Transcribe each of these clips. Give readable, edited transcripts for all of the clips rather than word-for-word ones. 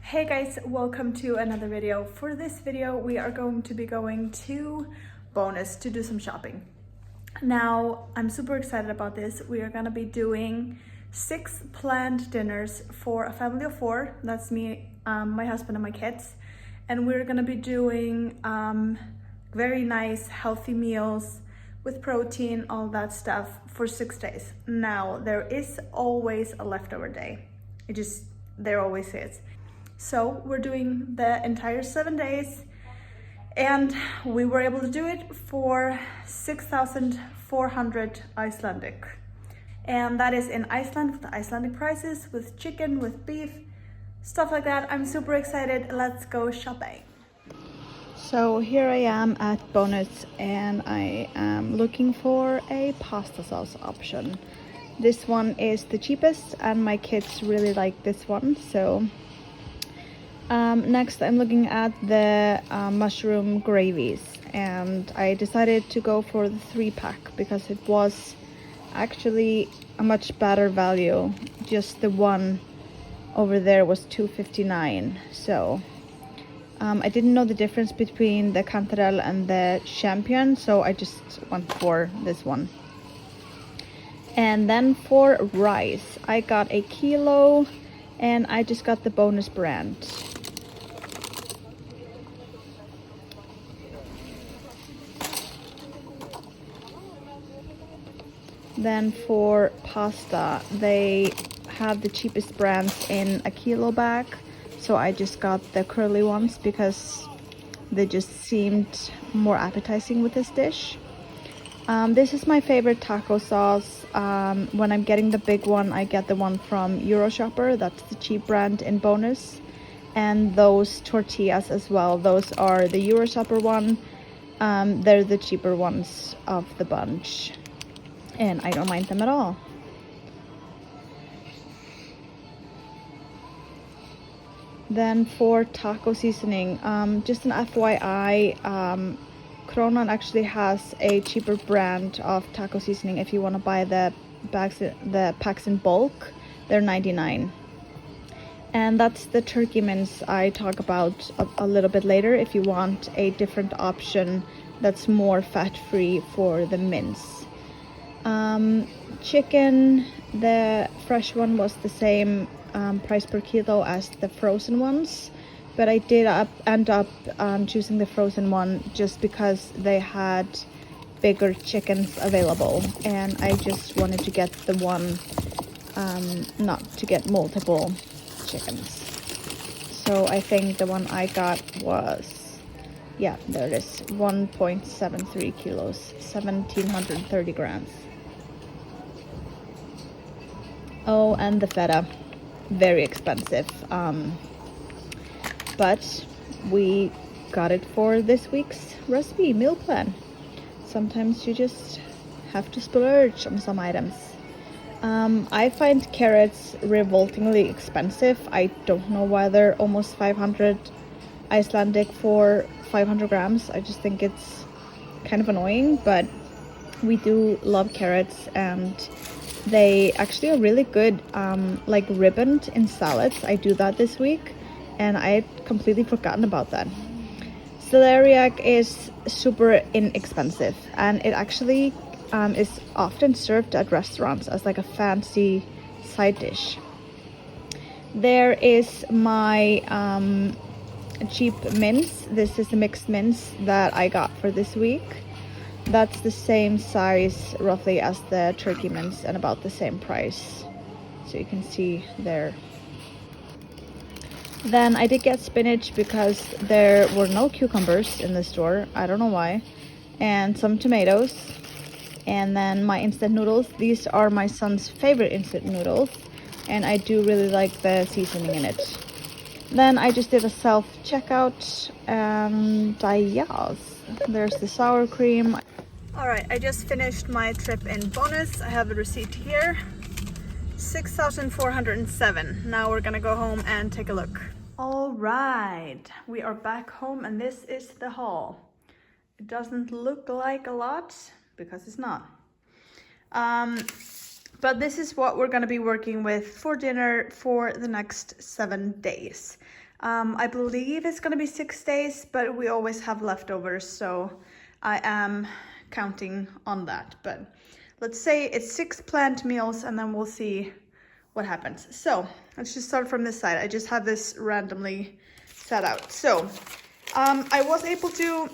Hey guys, welcome to another video. For this video, we are going to be going to Bonus to do some shopping. Now, I'm super excited about this. We are gonna be doing 6 planned dinners for a family of 4. That's me, my husband and my kids. And we're gonna be doing very nice, healthy meals with protein, all that stuff for 6 days. Now, there is always a leftover day. There always is. So we're doing the entire 7 days and we were able to do it for 6,400 Icelandic. And that is in Iceland with the Icelandic prices, with chicken, with beef, stuff like that. I'm super excited. Let's go shopping. So here I am at Bonus and I am looking for a pasta sauce option. This one is the cheapest and my kids really like this one, so next I'm looking at the mushroom gravies, and I decided to go for the 3-pack because it was actually a much better value. Just the one over there was $2.59, so I didn't know the difference between the cantarell and the champion, so I just went for this one. And then for rice, I got a kilo and I just got the Bonus brand. Then for pasta, they have the cheapest brands in a kilo bag, so I just got the curly ones because they just seemed more appetizing with this dish. This is my favorite taco sauce. When I'm getting the big one, I get the one from Euroshopper. That's the cheap brand in Bonus. And those tortillas as well. Those are the Euroshopper one. They're the cheaper ones of the bunch. And I don't mind them at all. Then for taco seasoning, just an FYI, Kronan actually has a cheaper brand of taco seasoning. If you want to buy the packs in bulk, they're $99. And that's the turkey mince I talk about a little bit later if you want a different option that's more fat-free for the mince. Chicken, the fresh one was the same price per kilo as the frozen ones, but I did end up choosing the frozen one just because they had bigger chickens available, and I just wanted to get the one, not to get multiple chickens. So I think the one I got was, yeah, there it is, 1.73 kilos, 1,730 grams. Oh, and the feta, very expensive, but we got it for this week's recipe meal plan. Sometimes you just have to splurge on some items. I find carrots revoltingly expensive. I don't know why they're almost 500 Icelandic for 500 grams. I just think it's kind of annoying, but we do love carrots, and they actually are really good, like ribboned in salads. I do that this week and I had completely forgotten about that. Celeriac is super inexpensive, and it actually is often served at restaurants as like a fancy side dish. There is my cheap mince. This is the mixed mince that I got for this week. That's the same size roughly as the turkey mince and about the same price, so you can see there. Then I did get spinach because there were no cucumbers in the store, I don't know why, and some tomatoes. And then my instant noodles. These are my son's favorite instant noodles, and I do really like the seasoning in it. Then I just did a self-checkout, and yes, there's the sour cream. Alright, I just finished my trip in Bonus. I have a receipt here. 6,407. Now we're gonna go home and take a look. Alright, we are back home and this is the haul. It doesn't look like a lot because it's not. But this is what we're gonna be working with for dinner for the next 7 days. I believe it's gonna be 6 days, but we always have leftovers, so I am counting on that. But let's say it's 6 planned meals and then we'll see what happens. So let's just start from this side. I just have this randomly set out. So I was able to,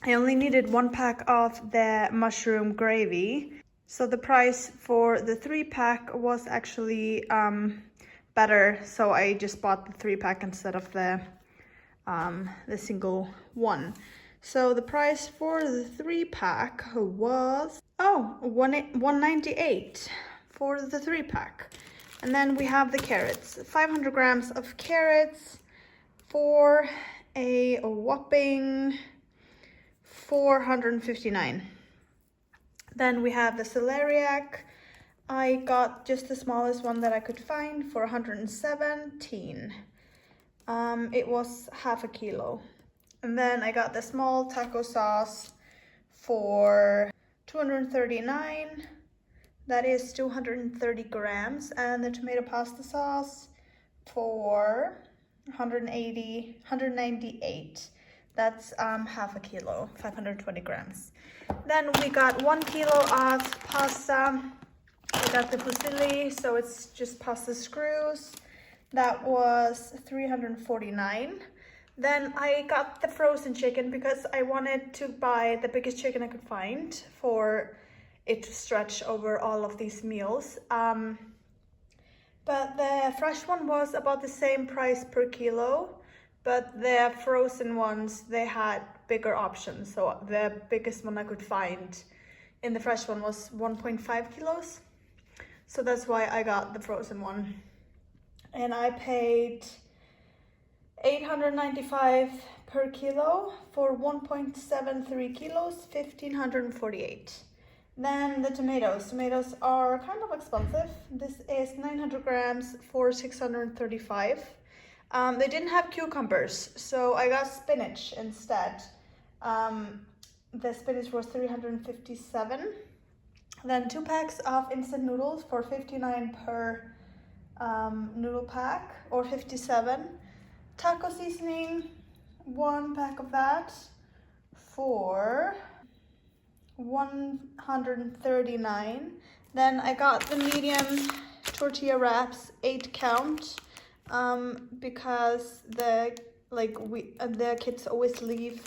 I only needed 1 pack of the mushroom gravy. So the price for the 3-pack was actually better. So I just bought the 3-pack instead of the single one. So the price for the 3-pack was $198 for the 3-pack. And then we have the carrots, 500 grams of carrots for a whopping $459. Then we have the celeriac. I got just the smallest one that I could find for $117. It was half a kilo. And then I got the small taco sauce for $239. That is 230 grams. And the tomato pasta sauce for $198. That's half a kilo, 520 grams. Then we got 1 kilo of pasta. I got the fusilli, so it's just pasta screws. That was $349. Then I got the frozen chicken because I wanted to buy the biggest chicken I could find for it to stretch over all of these meals. But the fresh one was about the same price per kilo, but the frozen ones, they had bigger options. So the biggest one I could find in the fresh one was 1.5 kilos. So that's why I got the frozen one. And I paid $895 per kilo for 1.73 kilos, $1,548. Then the tomatoes. Tomatoes are kind of expensive. This is 900 grams for $635. They didn't have cucumbers, so I got spinach instead. The spinach was $357. Then 2 packs of instant noodles for $59 per noodle pack, or $57. Taco seasoning, 1 pack of that for $139. Then I got the medium tortilla wraps, 8 count, because the kids always leave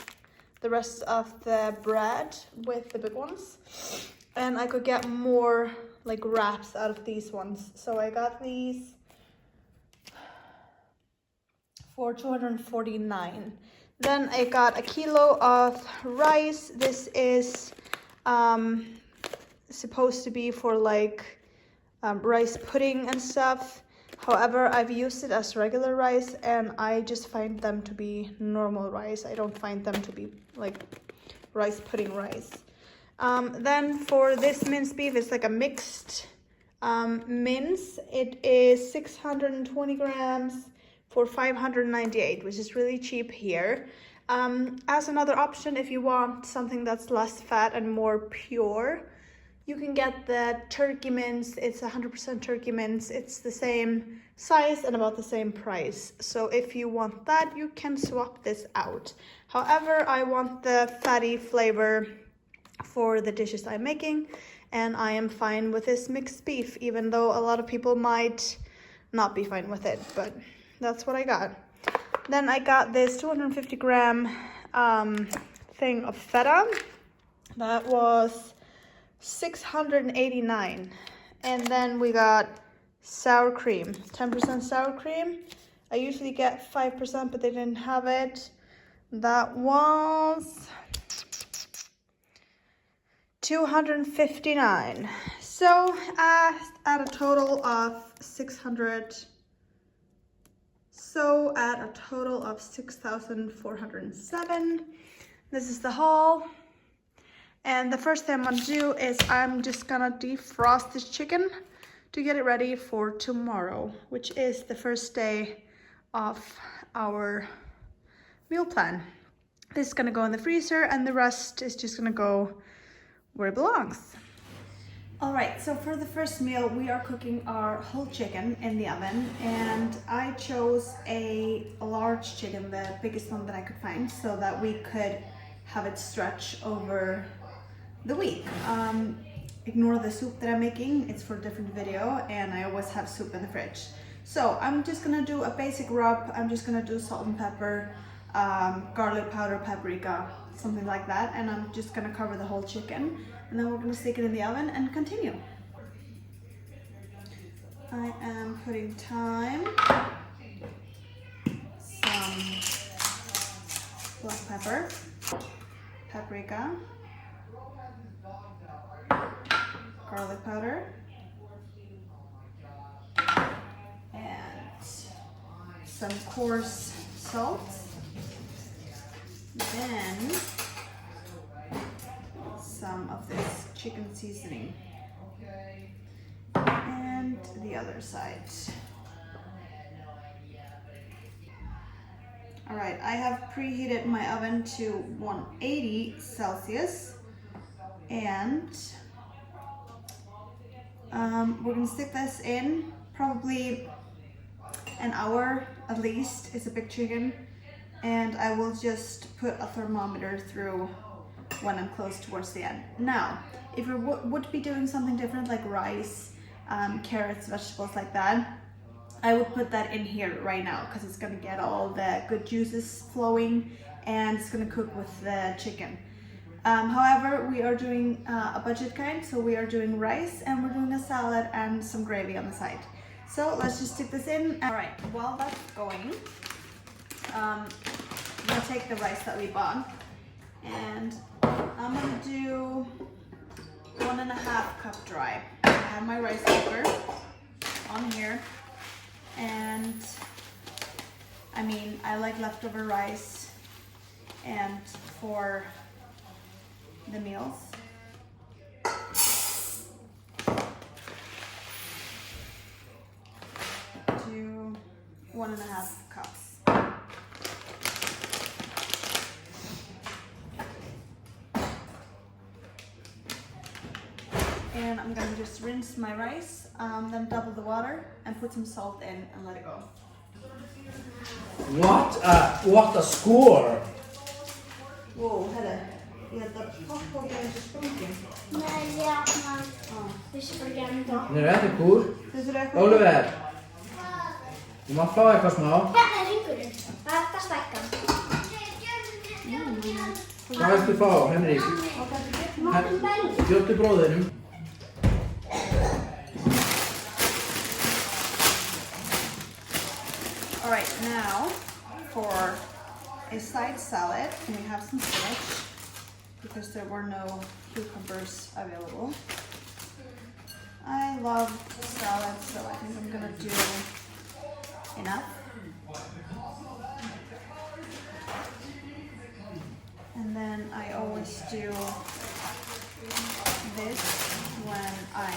the rest of the bread with the big ones, and I could get more like wraps out of these ones. So I got these for $249. Then I got a kilo of rice. This is supposed to be for like rice pudding and stuff. However, I've used it as regular rice and I just find them to be normal rice. I don't find them to be like rice pudding rice. Then for this minced beef, it's like a mixed mince. It is 620 grams for $598, which is really cheap here. As another option, if you want something that's less fat and more pure, you can get the turkey mince. It's 100% turkey mince. It's the same size and about the same price. So if you want that, you can swap this out. However, I want the fatty flavor for the dishes I'm making, and I am fine with this mixed beef, even though a lot of people might not be fine with it, but that's what I got. Then I got this 250 gram thing of feta. That was $689. And then we got sour cream, 10% sour cream. I usually get 5%, but they didn't have it. That was $259. So at a total of $6,407. This is the haul. And the first thing I'm gonna do is I'm just gonna defrost this chicken to get it ready for tomorrow, which is the first day of our meal plan. This is gonna go in the freezer and the rest is just gonna go where it belongs. Alright, so for the first meal we are cooking our whole chicken in the oven, and I chose a large chicken, the biggest one that I could find, so that we could have it stretch over the week. Ignore the soup that I'm making, it's for a different video, and I always have soup in the fridge. So I'm just gonna do a basic rub. I'm just gonna do salt and pepper, garlic powder, paprika, something like that, and I'm just gonna cover the whole chicken, and then we're gonna stick it in the oven and continue. I am putting thyme, some black pepper, paprika, garlic powder, and some coarse salt, then some of this chicken seasoning, and the other side. Alright, I have preheated my oven to 180 Celsius, and we're gonna stick this in probably an hour at least. It's a big chicken, and I will just put a thermometer through when I'm close towards the end. Now, if you would be doing something different like rice, carrots, vegetables like that, I would put that in here right now because it's gonna get all the good juices flowing and it's gonna cook with the chicken. However, we are doing a budget kind, so we are doing rice and we're doing a salad and some gravy on the side. So let's just stick this in. All right, while that's going, I'm gonna take the rice that we bought, and I'm gonna do 1.5 cup dry. I have my rice cooker on here, and I mean, I like leftover rice, and for the meals, do 1.5 cups. And I'm gonna just rinse my rice, then double the water and put some salt in and let it go. What a score! Wow, Helle, jag hade popcorn i sprunken. Nej, ja, man. Vi sprang då. Nu är det cool. Oliver, má fá eitthvað smá? Hérna er ringurinn. Þetta stækkan. Hvað viltu fá, Henrik? Bjóddu bróðinum. Alright, now for a side salad, we have some spinach because there were no cucumbers available. I love salads, so I think I'm gonna do enough. And then I always do this when I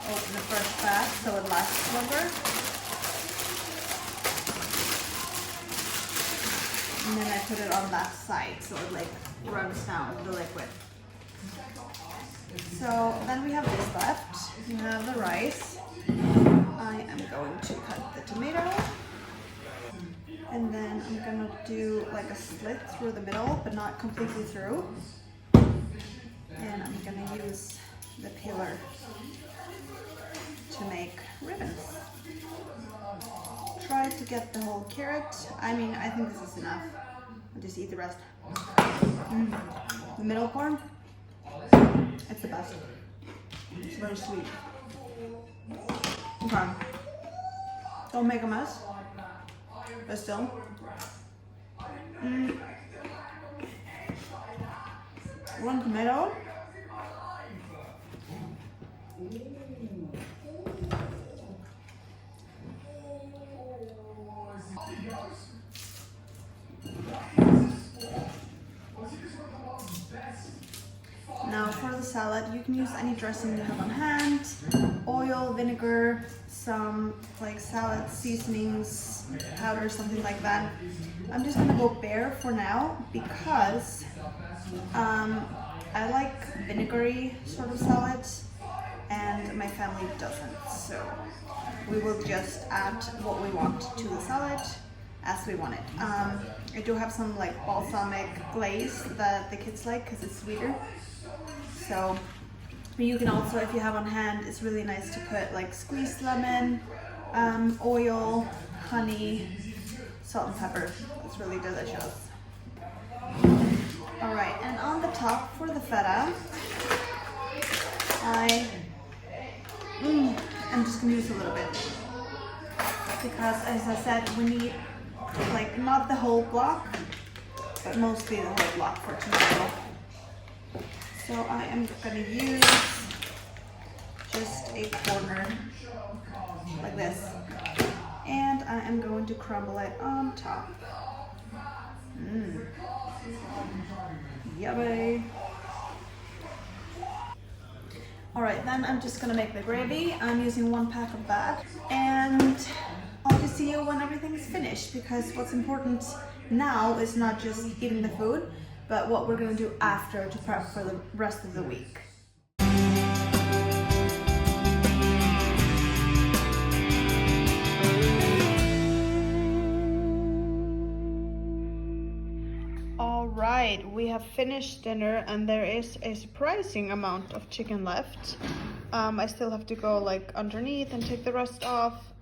open the first batch so it lasts longer. And then I put it on that side so it like runs down the liquid. So then we have this left. We have the rice. I am going to cut the tomato. And then I'm gonna do like a slit through the middle, but not completely through. And I'm gonna use the peeler to make ribbons. Try to get the whole carrot. I mean, I think this is enough. I'll just eat the rest. The middle corn, it's the best. It's very sweet. Okay. Don't make a mess, but still. One tomato. Now for the salad, you can use any dressing you have on hand, oil, vinegar, some like salad seasonings, powder, something like that. I'm just gonna go bare for now because I like vinegary sort of salads. and my family doesn't. So we will just add what we want to the salad as we want it. I do have some like balsamic glaze that the kids like because it's sweeter. So you can also, if you have on hand, it's really nice to put like squeezed lemon, oil, honey, salt and pepper. It's really delicious. Alright, and on the top for the feta, I'm just gonna use a little bit because, as I said, we need like not the whole block, but mostly the whole block for tomorrow. So I am gonna use just a corner like this, and I am going to crumble it on top. Yummy. Alright, then I'm just gonna make the gravy. I'm using 1 pack of that, and I'll just see you when everything is finished, because what's important now is not just eating the food, but what we're gonna do after to prep for the rest of the week. Alright, we have finished dinner and there is a surprising amount of chicken left. I still have to go like underneath and take the rest off,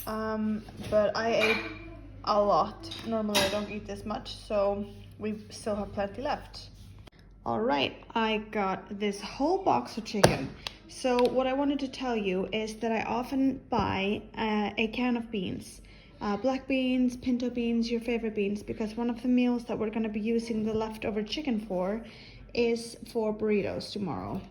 but I ate a lot. Normally I don't eat this much, so we still have plenty left. Alright, I got this whole box of chicken. So what I wanted to tell you is that I often buy a can of beans. Black beans, pinto beans, your favorite beans, because one of the meals that we're going to be using the leftover chicken for is for burritos tomorrow.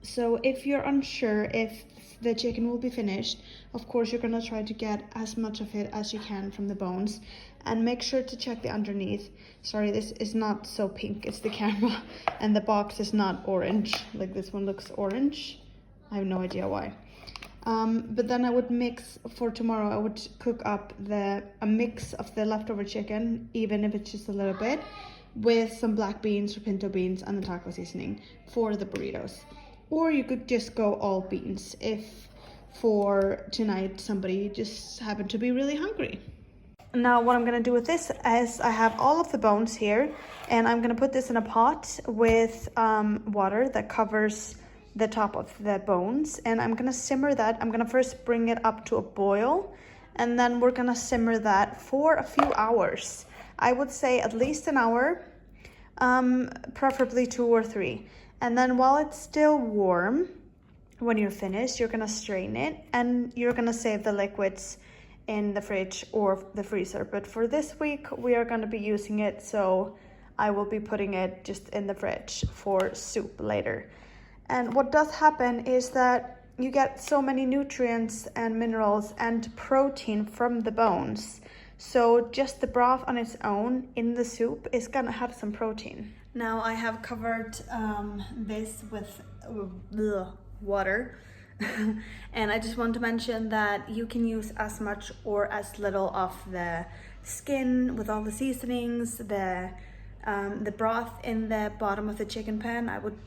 So if you're unsure if the chicken will be finished, of course you're going to try to get as much of it as you can from the bones, and make sure to check the underneath. Sorry, this is not so pink, it's the camera, and the box is not orange. Like this one looks orange. I have no idea why. But then I would mix, for tomorrow I would cook up a mix of the leftover chicken, even if it's just a little bit, with some black beans or pinto beans and the taco seasoning for the burritos. Or you could just go all beans if for tonight somebody just happened to be really hungry. Now what I'm gonna do with this is I have all of the bones here, and I'm gonna put this in a pot with water that covers the top of the bones, and I'm gonna simmer that. I'm gonna first bring it up to a boil, and then we're gonna simmer that for a few hours. I would say at least an hour, preferably 2 or 3. And then while it's still warm, when you're finished, you're gonna strain it and you're gonna save the liquids in the fridge or the freezer. But for this week, we are gonna be using it, so I will be putting it just in the fridge for soup later. And what does happen is that you get so many nutrients and minerals and protein from the bones. So just the broth on its own in the soup is gonna have some protein. Now I have covered this with water. And I just want to mention that you can use as much or as little of the skin with all the seasonings, the broth in the bottom of the chicken pan. I would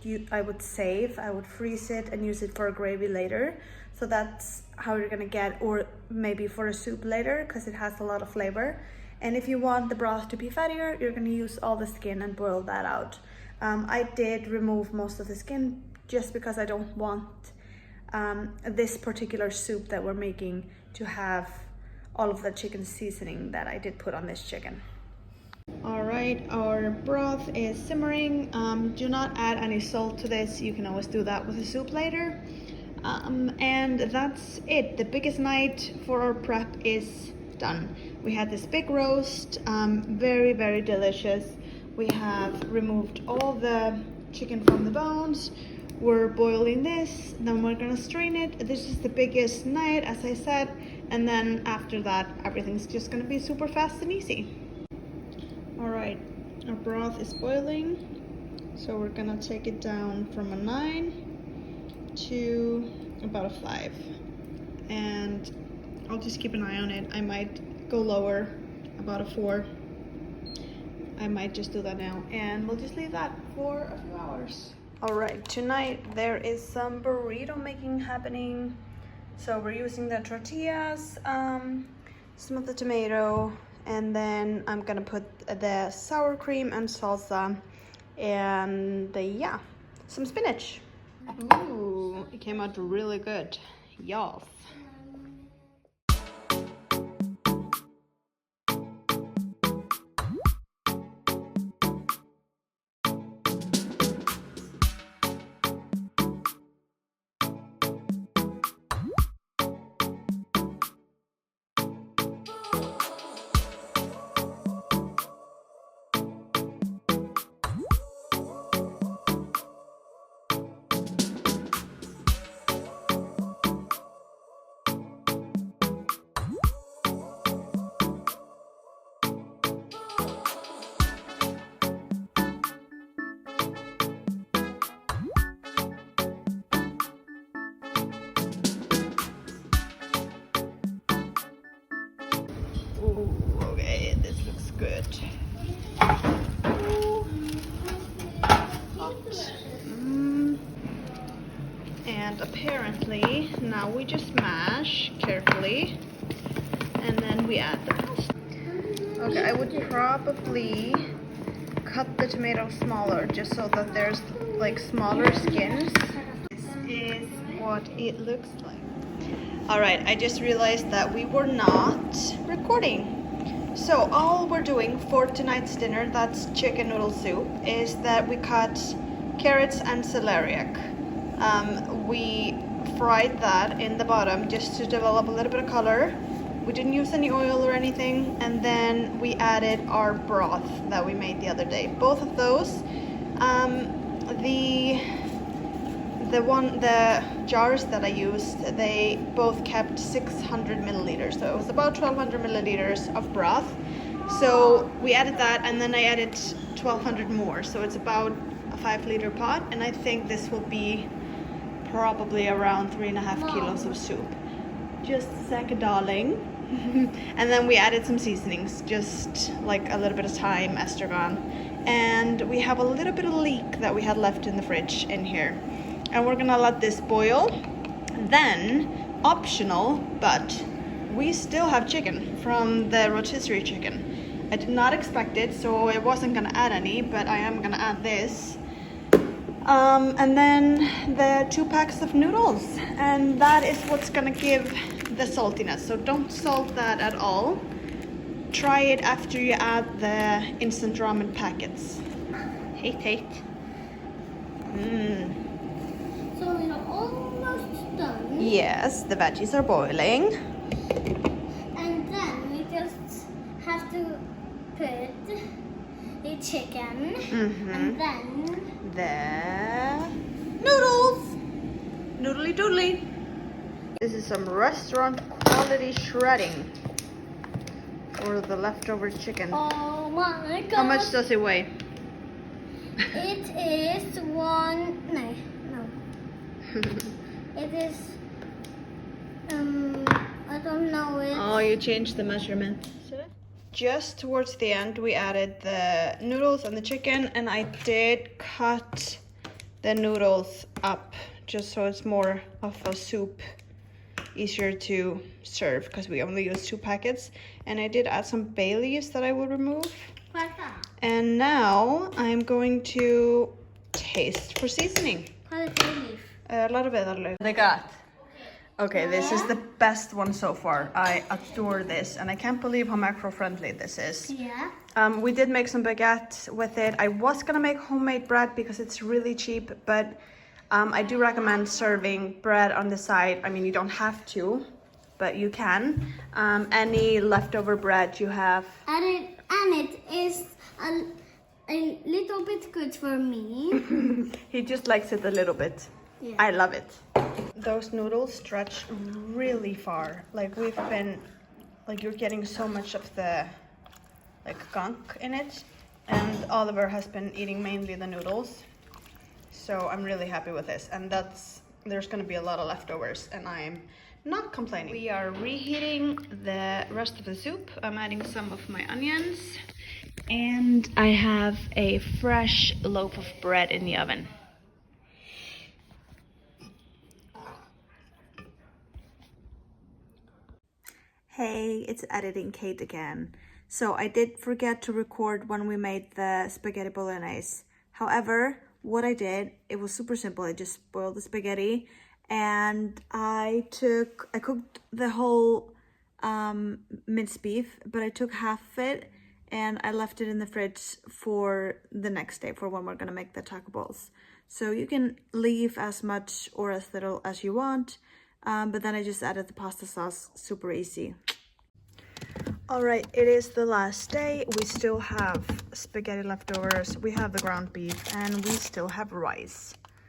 freeze it and use it for a gravy later. So that's how you're gonna get, or maybe for a soup later, because it has a lot of flavor. And if you want the broth to be fattier, you're gonna use all the skin and boil that out. I did remove most of the skin just because I don't want this particular soup that we're making to have all of the chicken seasoning that I did put on this chicken. All right, our broth is simmering. Do not add any salt to this. You can always do that with the soup later. And that's it. The biggest night for our prep is done. We had this big roast, very, very delicious. We have removed all the chicken from the bones. We're boiling this, then we're gonna strain it. This is the biggest night, as I said, and then after that, everything's just gonna be super fast and easy. All right, our broth is boiling, so we're gonna take it down from a 9 to about a 5, and I'll just keep an eye on it. I might go lower, about a 4. I might just do that now, and we'll just leave that for a few hours. All right, tonight there is some burrito making happening. So we're using the tortillas, some of the tomato, and then I'm gonna put the sour cream and salsa, and yeah, some spinach. Ooh, it came out really good. Yes. Ooh, okay, this looks good. Ooh. Hot. And apparently now we just mash carefully and then we add the pasta. Okay, I would probably cut the tomato smaller just so that there's like smaller skins. This is what it looks like. Alright, I just realized that we were not recording. So all we're doing for tonight's dinner, that's chicken noodle soup, is that we cut carrots and celeriac. We fried that in the bottom just to develop a little bit of color. We didn't use any oil or anything, and then we added our broth that we made the other day. Both of those, the jars that I used, they both kept 600 milliliters, so it was about 1200 milliliters of broth. So we added that, and then I added 1200 more, so it's about a 5-liter pot, and I think this will be probably around 3.5 kilos of soup. Just a second, darling. And then we added some seasonings, just like a little bit of thyme, estragon, and we have a little bit of leek that we had left in the fridge in here. And we're gonna let this boil. Then, optional, but we still have chicken from the rotisserie chicken. I did not expect it, so I wasn't gonna add any, but I am gonna add this. And then the 2 packs of noodles, and that is what's gonna give the saltiness. So don't salt that at all. Try it after you add the instant ramen packets. Hate. So we're almost done. Yes, the veggies are boiling. And then we just have to put the chicken and then The noodles. Noodly doodly. This is some restaurant quality shredding for the leftover chicken. oh my god. How much does it weigh? It is no. It is I don't know it. Oh, you changed the measurement. Just towards the end, we added the noodles and the chicken, and I did cut the noodles up just so it's more of a soup, easier to serve because we only use 2 packets. And I did add some bay leaves that I will remove. What's that? And now I'm going to taste for seasoning. What is bay leaf? A lot of it. They got. Okay, this is the best one so far. I adore this, and I can't believe how macro-friendly this is. Yeah. We did make some baguette with it. I was gonna make homemade bread because it's really cheap, but I do recommend serving bread on the side. I mean, you don't have to, but you can. Any leftover bread you have. And it is a little bit good for me. He just likes it a little bit. Yeah. I love it. Those noodles stretch really far. Like you're getting so much of the gunk in it, and Oliver has been eating mainly the noodles. So I'm really happy with this, and there's gonna be a lot of leftovers, and I'm not complaining. We are reheating the rest of the soup. I'm adding some of my onions, and I have a fresh loaf of bread in the oven. Hey, it's editing Kate again. So I did forget to record when we made the spaghetti bolognese. However, what I did, it was super simple. I just boiled the spaghetti and I cooked the whole minced beef, but I took half of it and I left it in the fridge for the next day for when we're gonna make the taco balls. So you can leave as much or as little as you want. But then I just added the pasta sauce, super easy. All right, it is the last day. We still have spaghetti leftovers, we have the ground beef, and we still have rice.